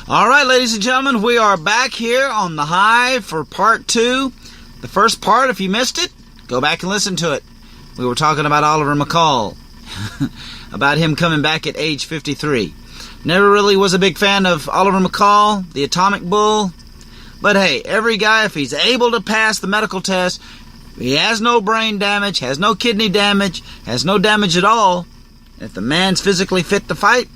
All right, ladies and gentlemen, we are back here on The Hive for part 2. The first part, if you missed it, go back and listen to it. We were talking about Oliver McCall, about him coming back at age 53. Never really was a big fan of Oliver McCall, the Atomic Bull. But hey, every guy, if he's able to pass the medical test, he has no brain damage, has no kidney damage, has no damage at all, if the man's physically fit to fight,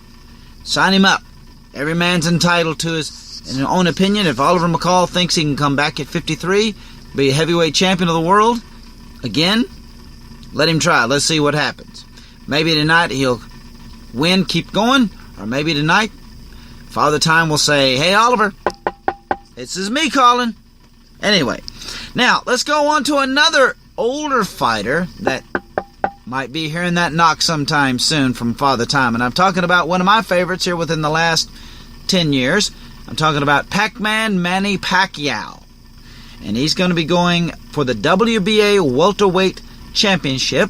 sign him up. Every man's entitled to his own opinion. If Oliver McCall thinks he can come back at 53, be a heavyweight champion of the world, again, let him try. Let's see what happens. Maybe tonight he'll win, keep going, or maybe tonight Father Time will say, "Hey, Oliver, this is me calling." Anyway, now let's go on to another older fighter that might be hearing that knock sometime soon from Father Time. And I'm talking about one of my favorites here within the last 10 years. I'm talking about Pac-Man Manny Pacquiao. And he's going to be going for the WBA Welterweight Championship.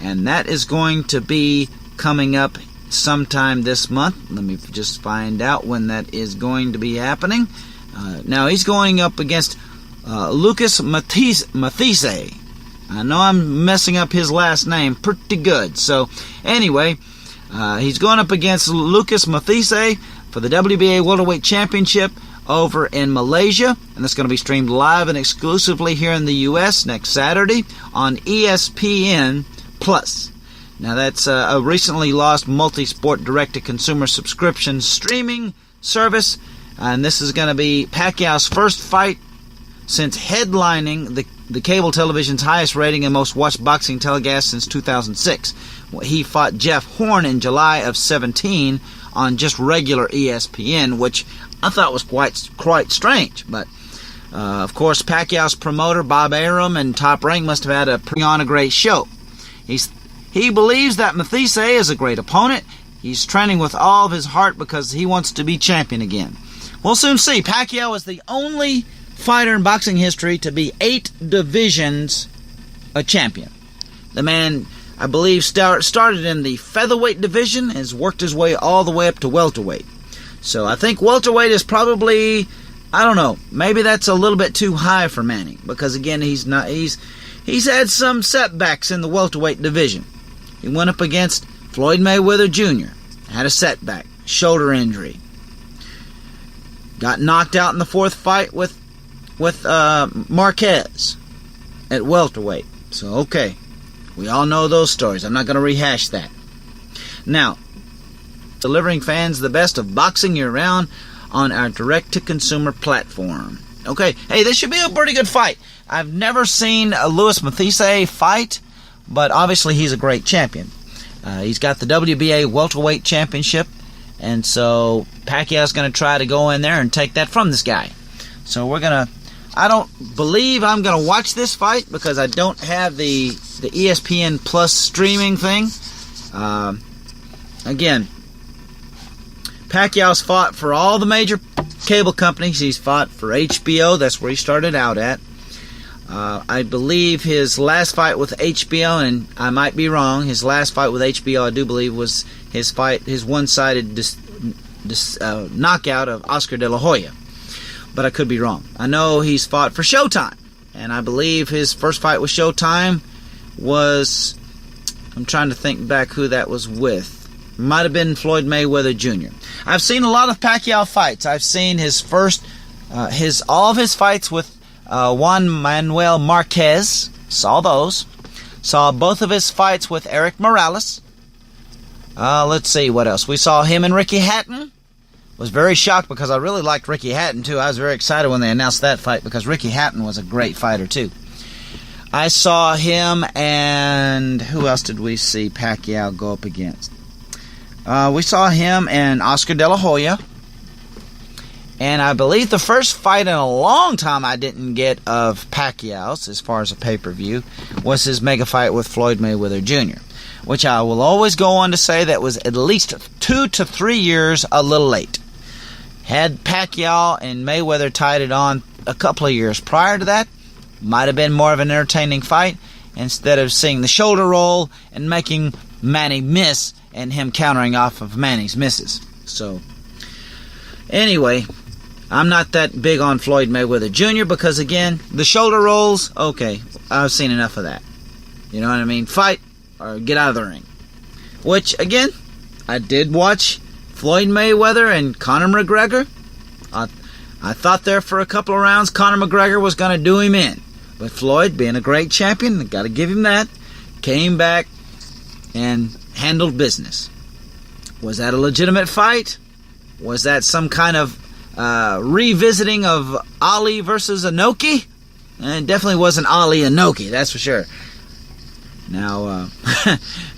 And that is going to be coming up sometime this month. Let me just find out when that is going to be happening. Now he's going up against Lucas Mathise. I know I'm messing up his last name pretty good. So, anyway, he's going up against Lucas Mathise for the WBA Welterweight Championship over in Malaysia. And that's going to be streamed live and exclusively here in the U.S. next Saturday on ESPN+. Now, that's a recently lost multi-sport direct-to-consumer subscription streaming service. And this is going to be Pacquiao's first fight since headlining the cable television's highest rating and most watched boxing telecast since 2006. He fought Jeff Horn in July of 17 on just regular ESPN, which I thought was quite strange. But, of course, Pacquiao's promoter, Bob Arum, and Top Rank must have had a great show. He believes that Mathise is a great opponent. He's training with all of his heart because he wants to be champion again. We'll soon see. Pacquiao is the only fighter in boxing history to be 8 divisions a champion. The man, I believe, started in the featherweight division, has worked his way all the way up to welterweight. So I think welterweight is probably, I don't know, maybe that's a little bit too high for Manny, because again, he's had some setbacks in the welterweight division. He went up against Floyd Mayweather Jr., had a setback, shoulder injury. Got knocked out in the 4th fight with Marquez at welterweight. So, okay. We all know those stories. I'm not going to rehash that. Now, delivering fans the best of boxing year-round on our direct-to-consumer platform. Okay. Hey, this should be a pretty good fight. I've never seen a Louis Mathise fight, but obviously he's a great champion. He's got the WBA Welterweight Championship, and so Pacquiao's going to try to go in there and take that from this guy. So I don't believe I'm going to watch this fight because I don't have the ESPN Plus streaming thing. Again, Pacquiao's fought for all the major cable companies. He's fought for HBO. That's where he started out at. I believe his last fight with HBO, and I might be wrong, his last fight with HBO, I do believe, was his one-sided knockout of Oscar De La Hoya. But I could be wrong. I know he's fought for Showtime, and I believe his first fight with Showtime was, I'm trying to think back who that was with. Might have been Floyd Mayweather Jr. I've seen a lot of Pacquiao fights. I've seen all of his fights with Juan Manuel Marquez. Saw those. Saw both of his fights with Eric Morales. Let's see what else. We saw him and Ricky Hatton. Was very shocked because I really liked Ricky Hatton too. I was very excited when they announced that fight because Ricky Hatton was a great fighter too. I saw him, and who else did we see Pacquiao go up against? We saw him and Oscar De La Hoya. And I believe the first fight in a long time I didn't get of Pacquiao's, as far as a pay-per-view, was his mega fight with Floyd Mayweather Jr., which I will always go on to say that was at least 2 to 3 years a little late. Had Pacquiao and Mayweather tied it on a couple of years prior to that, might have been more of an entertaining fight, instead of seeing the shoulder roll and making Manny miss and him countering off of Manny's misses. So, Anyway, I'm not that big on Floyd Mayweather Jr. because, again, the shoulder rolls, okay, I've seen enough of that. You know what I mean? Fight or get out of the ring. Which, again, I did watch Floyd Mayweather and Conor McGregor. I thought there for a couple of rounds Conor McGregor was going to do him in. But Floyd, being a great champion, got to give him that, came back and handled business. Was that a legitimate fight? Was that some kind of revisiting of Ali versus Inoki? It definitely wasn't Ali Inoki, that's for sure. Now,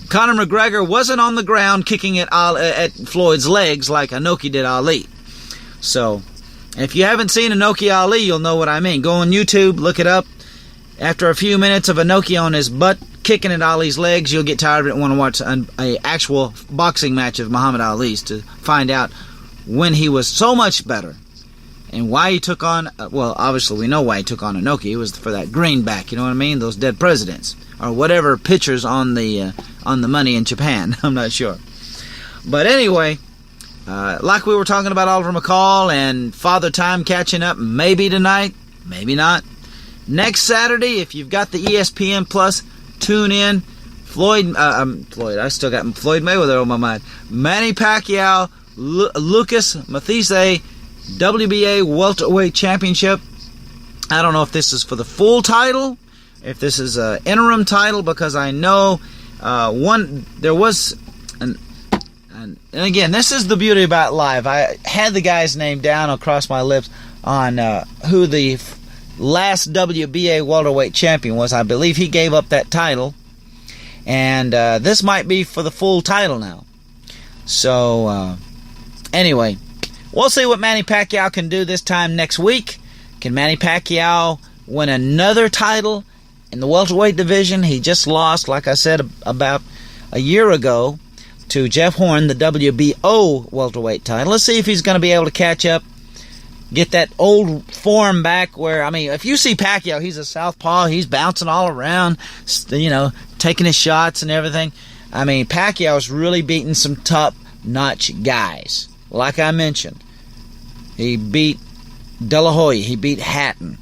Conor McGregor wasn't on the ground kicking at Floyd's legs like Inoki did Ali. So, if you haven't seen Inoki Ali, you'll know what I mean. Go on YouTube, look it up. After a few minutes of Inoki on his butt kicking at Ali's legs, you'll get tired of it and want to watch an actual boxing match of Muhammad Ali's to find out when he was so much better and why he took on, well, obviously we know why he took on Inoki. It was for that greenback, you know what I mean? Those dead presidents or whatever pictures on the money in Japan. I'm not sure. But anyway, like we were talking about Oliver McCall and Father Time catching up maybe tonight, maybe not. Next Saturday, if you've got the ESPN Plus, tune in. Floyd, I still got Floyd Mayweather on my mind. Manny Pacquiao, Lucas Mathise, WBA Welterweight Championship. I don't know if this is for the full title, if this is an interim title, because I know there was and again, this is the beauty about live. I had the guy's name down across my lips on who the last WBA welterweight champion was. I believe he gave up that title, and this might be for the full title now. So anyway, we'll see what Manny Pacquiao can do this time next week. Can Manny Pacquiao win another title in the welterweight division? He just lost, like I said, about a year ago to Jeff Horn, the WBO welterweight title. Let's see if he's going to be able to catch up, get that old form back where, I mean, if you see Pacquiao, he's a southpaw, he's bouncing all around, you know, taking his shots and everything. I mean, Pacquiao's really beating some top-notch guys. Like I mentioned, he beat De La Hoya, he beat Hatton,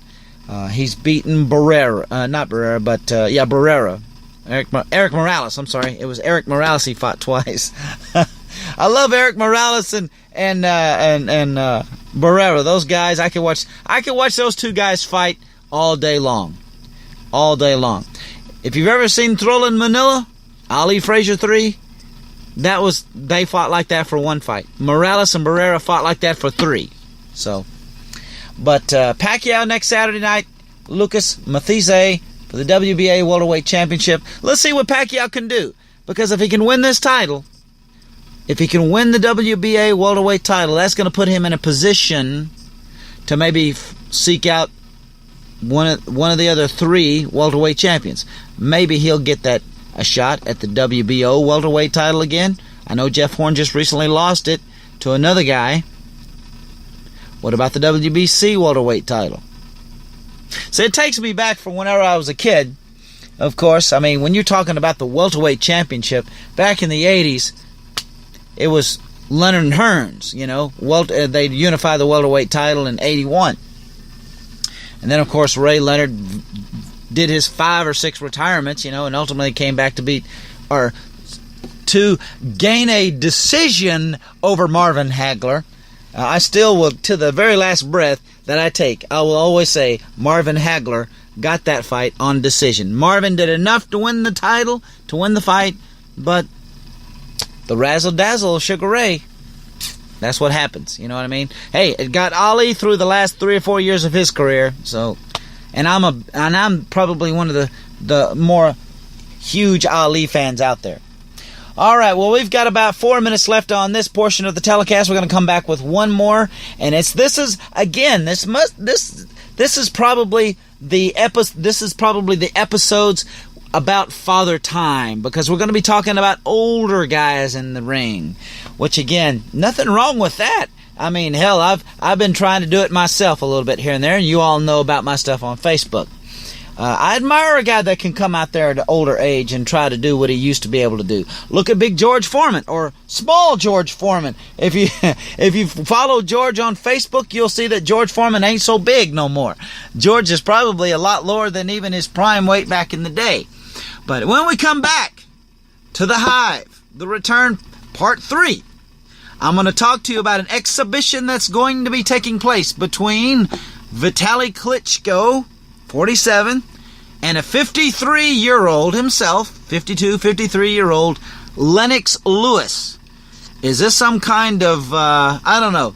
he's beaten Barrera, Barrera. Eric Morales, I'm sorry. It was Eric Morales he fought twice. I love Eric Morales and Barrera. Those guys, I could watch those two guys fight all day long. All day long. If you've ever seen Thriller in Manila, Ali Frazier 3, they fought like that for one fight. Morales and Barrera fought like that for 3. So, but Pacquiao next Saturday night, Lucas Mathise for the WBA Welterweight Championship. Let's see what Pacquiao can do. Because if he can win this title, if he can win the WBA Welterweight title, that's going to put him in a position to maybe seek out one of the other 3 welterweight champions. Maybe he'll get a shot at the WBO Welterweight title again. I know Jeff Horn just recently lost it to another guy. What about the WBC Welterweight title? So it takes me back from whenever I was a kid. Of course, I mean, when you're talking about the welterweight championship, back in the 80s, it was Leonard and Hearns, you know. They'd unify the welterweight title in 81. And then, of course, Ray Leonard did his 5 or 6 retirements, you know, and ultimately came back to gain a decision over Marvin Hagler. I still will, to the very last breath that I take, I will always say Marvin Hagler got that fight on decision. Marvin did enough to win the title, to win the fight, but the razzle-dazzle of Sugar Ray, that's what happens, you know what I mean? Hey, it got Ali through the last 3 or 4 years of his career, so, and I'm probably one of the more huge Ali fans out there. All right, well, we've got about 4 minutes left on this portion of the telecast. We're going to come back with one more, and this is probably the episodes about Father Time, because we're going to be talking about older guys in the ring, which, again, nothing wrong with that. I mean, hell, I've been trying to do it myself a little bit here and there, and you all know about my stuff on Facebook. I admire a guy that can come out there at an older age and try to do what he used to be able to do. Look at Big George Foreman, or Small George Foreman. If you follow George on Facebook, you'll see that George Foreman ain't so big no more. George is probably a lot lower than even his prime weight back in the day. But when we come back to the Hive, the return, part 3, I'm going to talk to you about an exhibition that's going to be taking place between Vitaly Klitschko, 47, and a 53-year-old himself, 53-year-old Lennox Lewis. Is this some kind of, I don't know,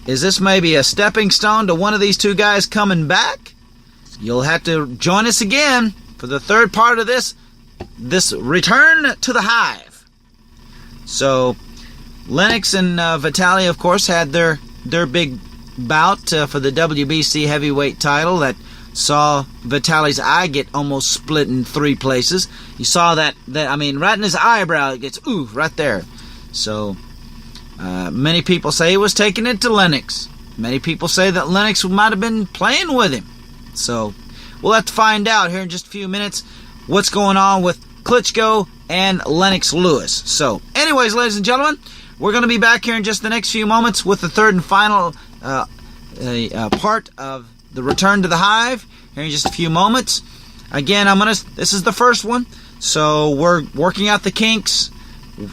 is this maybe a stepping stone to one of these two guys coming back? You'll have to join us again for the third part of this return to the Hive. So, Lennox and Vitaly, of course, had their big bout for the WBC heavyweight title that saw Vitaly's eye get almost split in 3 places. You saw that right in his eyebrow, it gets, right there. So, many people say he was taking it to Lennox. Many people say that Lennox might have been playing with him. So, we'll have to find out here in just a few minutes what's going on with Klitschko and Lennox Lewis. So, anyways, ladies and gentlemen, we're going to be back here in just the next few moments with the third and final part of the return to the Hive here in just a few moments. Again, this is the first one, so we're working out the kinks,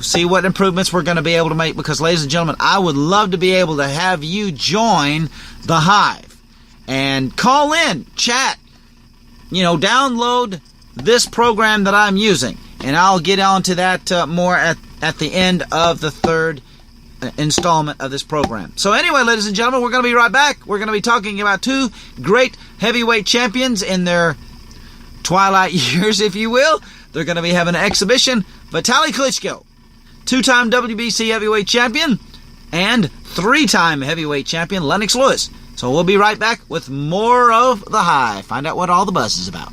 see what improvements we're going to be able to make, because, ladies and gentlemen, I would love to be able to have you join the Hive and call in, chat, download this program that I'm using, and I'll get on to that more at the end of the third installment of this program. So anyway, ladies and gentlemen, we're going to be right back. We're going to be talking about 2 great heavyweight champions in their twilight years, if you will. They're going to be having an exhibition. Vitaly Klitschko, 2-time WBC heavyweight champion, and 3-time heavyweight champion Lennox Lewis. So we'll be right back with more of the Hive. Find out what all the buzz is about.